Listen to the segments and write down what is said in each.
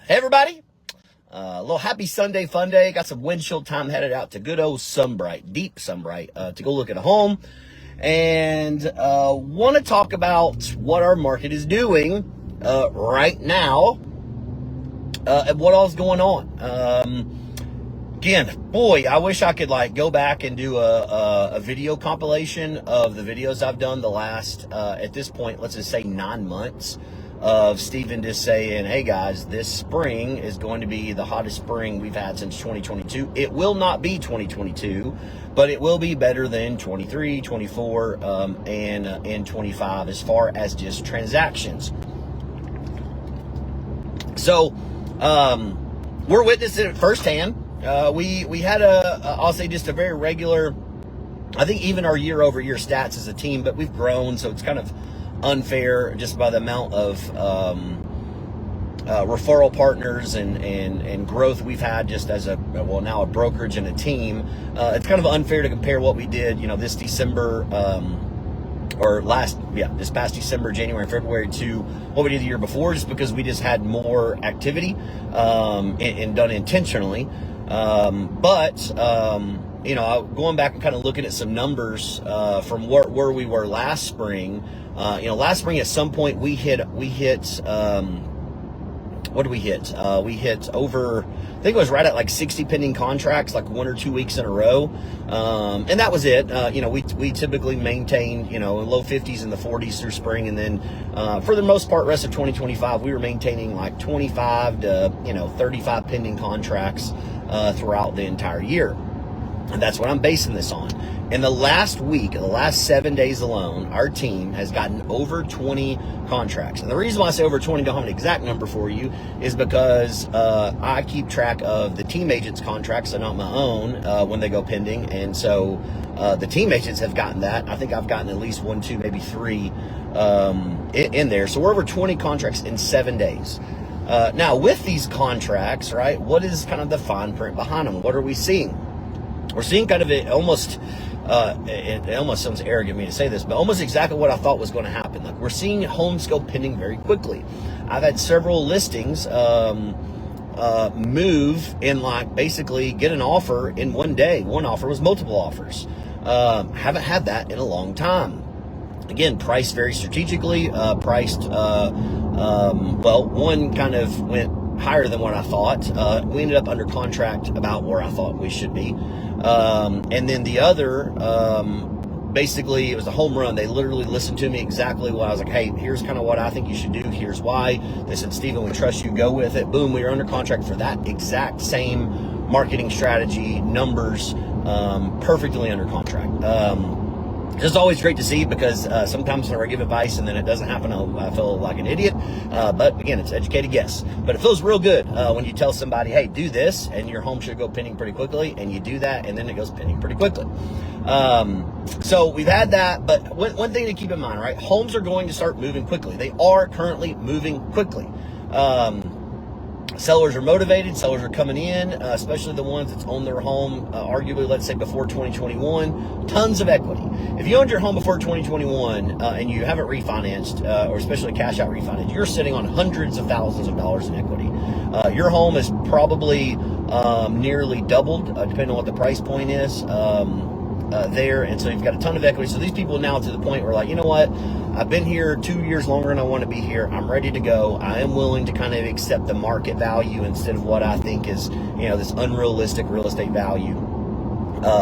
Hey everybody, a little happy Sunday fun day. Got some windshield time headed out to good old Sunbright, deep Sunbright, to go look at a home, and want to talk about what our market is doing right now and what all's going on. Again, boy, I wish I could go back and do a video compilation of the videos I've done the last at this point, let's just say 9 months. Of Stephen just saying, hey guys, this spring is going to be the hottest spring we've had since 2022. It will not be 2022, but it will be better than 23, 24, and 25 as far as just transactions. So, we're witnessing it firsthand. We had I'll say just a very regular, I think even our year over year stats as a team, but we've grown, so it's kind of unfair just by the amount of referral partners and growth we've had just as now a brokerage and a team. It's kind of unfair to compare what we did, this December this past December, January, and February to what we did the year before, just because we just had more activity and done intentionally. Going back and kind of looking at some numbers from where we were last spring. Last spring at some point we hit what did we hit? We hit over, I think it was right at 60 pending contracts, 1 or 2 weeks in a row. And that was it. We typically maintain, low 50s and the 40s through spring. And then, for the most part, rest of 2025, we were maintaining 25 to, 35 pending contracts, throughout the entire year. And that's what I'm basing this on. In the last week, the last 7 days alone, our team has gotten over 20 contracts. And the reason why I say over 20, don't have an exact number for you, is because I keep track of the team agents' contracts and not my own when they go pending. And so the team agents have gotten that. I think I've gotten at least 1, 2, maybe 3 in there. So we're over 20 contracts in 7 days. Now, with these contracts, right, what is kind of the fine print behind them? What are we seeing? We're seeing kind of it almost sounds arrogant of me to say this, but almost exactly what I thought was going to happen. We're seeing homes go pending very quickly. I've had several listings move and basically get an offer in one day. One offer was multiple offers. Haven't had that in a long time. Again, priced very strategically, one kind of went higher than what I thought. We ended up under contract about where I thought we should be. And then the other, basically it was a home run. They literally listened to me exactly what I was like, hey, here's kind of what I think you should do. Here's why. They said, Stephen, we trust you, go with it. Boom, we were under contract for that exact same marketing strategy, numbers, perfectly under contract. It's always great to see, because sometimes when I give advice and then it doesn't happen, I feel like an idiot. But again, it's educated guess. But it feels real good when you tell somebody, hey, do this, and your home should go pending pretty quickly, and you do that, and then it goes pending pretty quickly. So we've had that, but one thing to keep in mind, right? Homes are going to start moving quickly. They are currently moving quickly. Sellers are motivated. Sellers are coming in, especially the ones that's owned their home, arguably, let's say, before 2021. Tons of equity. If you owned your home before 2021 and you haven't refinanced, or especially cash out refinance, you're sitting on hundreds of thousands of dollars in equity. Your home is probably nearly doubled, depending on what the price point is there. And so you've got a ton of equity. So these people now to the point where you know what? I've been here 2 years longer than I want to be here. I'm ready to go. I am willing to kind of accept the market value instead of what I think is, this unrealistic real estate value.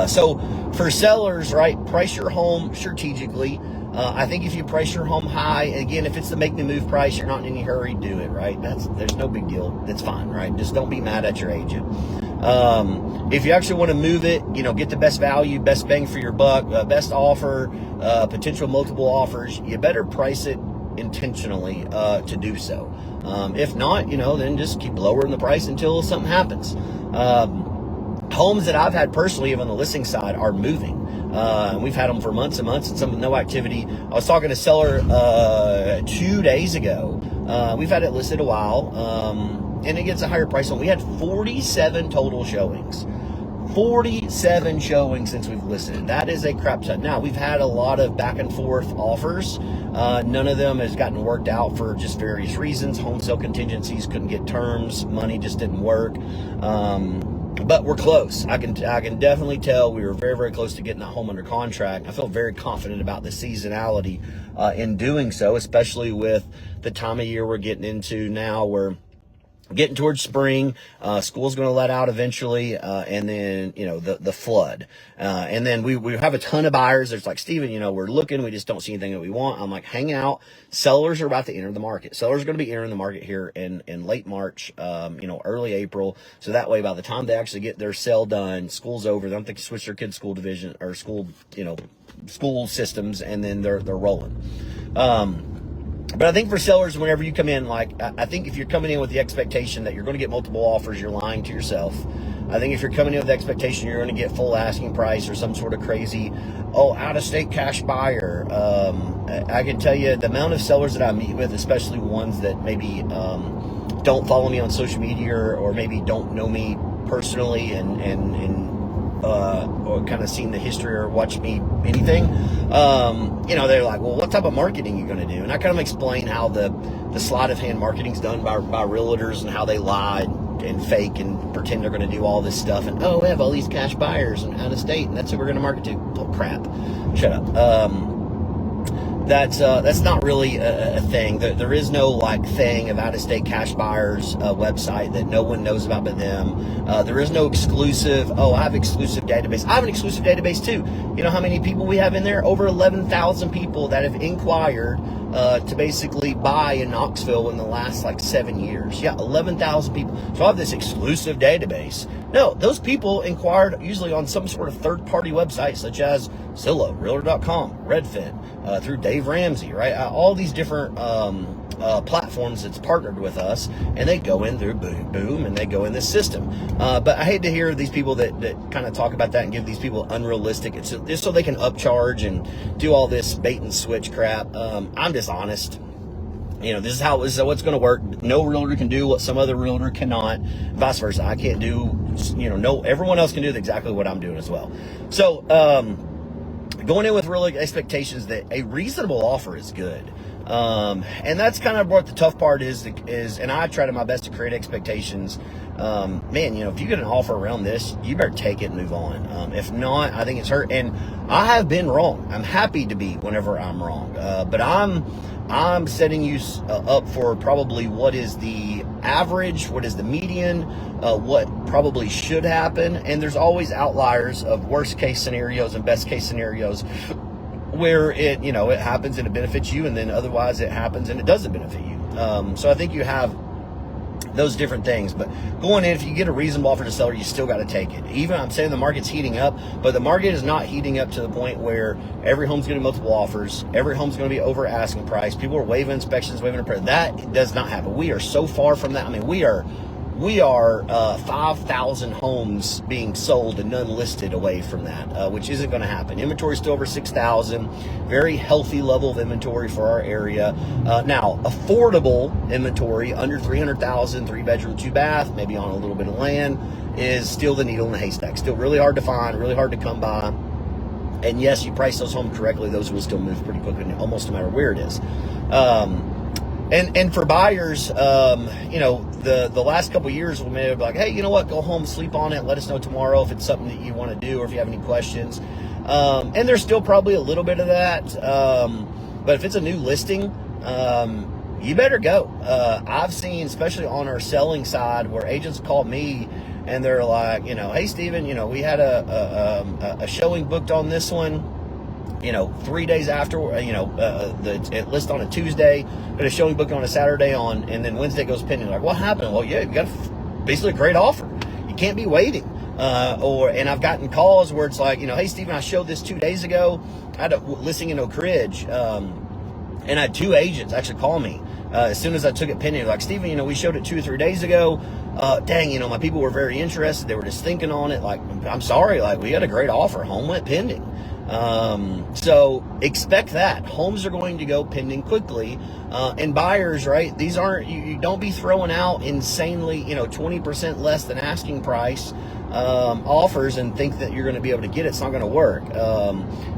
So for sellers, right, price your home strategically. I think if you price your home high, again, if it's the make the move price, you're not in any hurry, do it, right? There's no big deal. That's fine, right? Just don't be mad at your agent. If you actually want to move it, get the best value, best bang for your buck, best offer, potential multiple offers, you better price it intentionally to do so. If not, then just keep lowering the price until something happens. Homes that I've had personally, even on the listing side, are moving. And we've had them for months and months, and some with no activity. I was talking to a seller 2 days ago. We've had it listed a while, and it gets a higher price on. We had 47 total showings. 47 showings since we've listed. That is a crap ton. Now, we've had a lot of back and forth offers. None of them has gotten worked out for just various reasons. Home sale contingencies, couldn't get terms, money just didn't work. But we're close. I can definitely tell we were very, very close to getting that home under contract. I feel very confident about the seasonality in doing so, especially with the time of year we're getting into now, where getting towards spring, school's going to let out eventually, and then, the flood. And then we have a ton of buyers. There's like, Steven, we're looking, we just don't see anything that we want. I'm like, hang out. Sellers are about to enter the market. Sellers are going to be entering the market here in late March, early April. So that way, by the time they actually get their sale done, school's over. They don't think to switch their kids' school division or school systems, and then they're rolling. But I think for sellers, whenever you come in, I think if you're coming in with the expectation that you're going to get multiple offers, you're lying to yourself. I think if you're coming in with the expectation you're going to get full asking price or some sort of crazy, out-of-state cash buyer, I can tell you the amount of sellers that I meet with, especially ones that maybe don't follow me on social media or maybe don't know me personally or kind of seen the history or watched me anything, they're like, well, what type of marketing are you going to do? And I kind of explain how the sleight of hand marketing is done by realtors and how they lie and fake and pretend they're going to do all this stuff. And, we have all these cash buyers and out of state, and that's who we're going to market to. Oh, crap. Shut up. That's not really a thing. There is no thing of out-of-state cash buyers website that no one knows about but them. There is no exclusive. I have exclusive database. I have an exclusive database too. You know how many people we have in there? Over 11,000 people that have inquired to basically buy in Knoxville in the last 7 years. Yeah, 11,000 people. So I have this exclusive database. No, those people inquired usually on some sort of third-party website such as Zillow, Realtor.com, Redfin, through Dave Ramsey, right? All these different platforms that's partnered with us, and they go in through boom, and they go in this system. But I hate to hear these people that kind of talk about that and give these people unrealistic. It's just so they can upcharge and do all this bait and switch crap. I'm dishonest. This is what's going to work. No realtor can do what some other realtor cannot. Vice versa. I can't do, everyone else can do exactly what I'm doing as well. So, going in with real expectations that a reasonable offer is good. And that's kind of what the tough part is, and I try to my best to create expectations. If you get an offer around this, you better take it and move on. If not, I think it's hurt. And I have been wrong. I'm happy to be whenever I'm wrong. But I'm setting you up for probably what is the average, what is the median, what probably should happen. And there's always outliers of worst case scenarios and best case scenarios where it happens and it benefits you, and then otherwise it happens and it doesn't benefit you. So I think you have those different things. But going in, if you get a reasonable offer to seller, you still got to take it. Even I'm saying the market's heating up, but the market is not heating up to the point where every home's going to be multiple offers. Every home's going to be over asking price. People are waiving inspections, waiving appraisal. That does not happen. We are so far from that. I mean, we are 5,000 homes being sold and none listed away from that, which isn't going to happen. Inventory is still over 6,000. Very healthy level of inventory for our area. Now, affordable inventory under 300,000, 3-bedroom, 2-bath, maybe on a little bit of land, is still the needle in the haystack. Still really hard to find, really hard to come by. And yes, you price those homes correctly, those will still move pretty quickly, almost no matter where it is. And for buyers, the last couple of years, we may have like, hey, you know what? Go home, sleep on it. Let us know tomorrow if it's something that you want to do or if you have any questions. And there's still probably a little bit of that. But if it's a new listing, you better go. I've seen, especially on our selling side, where agents call me and they're like, hey, Steven, we had a showing booked on this one. 3 days after, it lists on a Tuesday, but a showing booked on a Saturday and then Wednesday goes pending. Like, what happened? Well, yeah, you got basically a great offer. You can't be waiting. And I've gotten calls where it's like, hey, Steven, I showed this 2 days ago. I had a listing in Oak Ridge, and I had 2 agents actually call me as soon as I took it pending. Like, Steven, we showed it 2 or 3 days ago. Dang, my people were very interested. They were just thinking on it. Like, I'm sorry, we had a great offer. Home went pending. So expect that homes are going to go pending quickly, and buyers, right? These aren't, you don't be throwing out insanely, 20% less than asking price, offers and think that you're going to be able to get it. It's not going to work.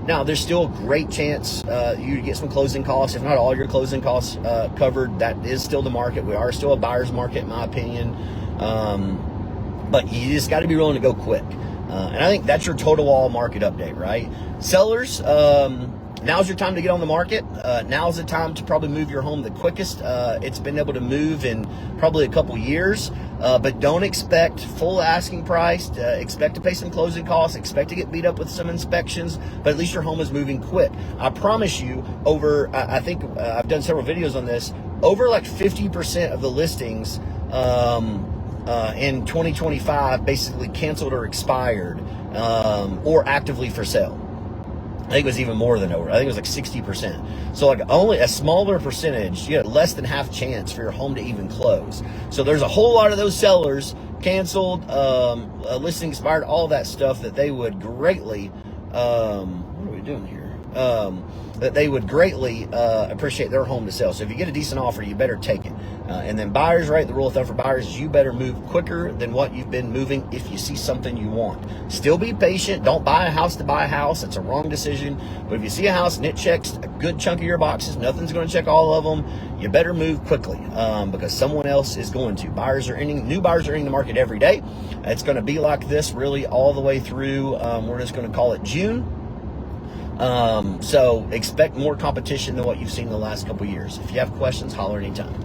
Now, there's still a great chance you get some closing costs, if not all your closing costs covered. That is still the market. We are still a buyer's market, in my opinion. But you just got to be willing to go quick. And I think that's your total all market update, right? Sellers, now's your time to get on the market. Now's the time to probably move your home the quickest. It's been able to move in probably a couple years, but don't expect full asking price. Expect to pay some closing costs. Expect to get beat up with some inspections, but at least your home is moving quick. I promise you, I think I've done several videos on this, over like 50% of the listings in 2025 basically canceled or expired or actively for sale. I think it was even more than over. I think it was like 60%. So like only a smaller percentage, you had less than half chance for your home to even close. So there's a whole lot of those sellers canceled, listing expired, all that stuff that they would greatly, what are we doing here? That they would greatly appreciate their home to sell. So if you get a decent offer, you better take it. And then buyers, right? The rule of thumb for buyers is you better move quicker than what you've been moving if you see something you want. Still be patient. Don't buy a house to buy a house. It's a wrong decision. But if you see a house and it checks a good chunk of your boxes, nothing's going to check all of them, you better move quickly because someone else is going to. New buyers are entering the market every day. It's going to be like this really all the way through. We're just going to call it June. So expect more competition than what you've seen in the last couple of years. If you have questions, holler anytime.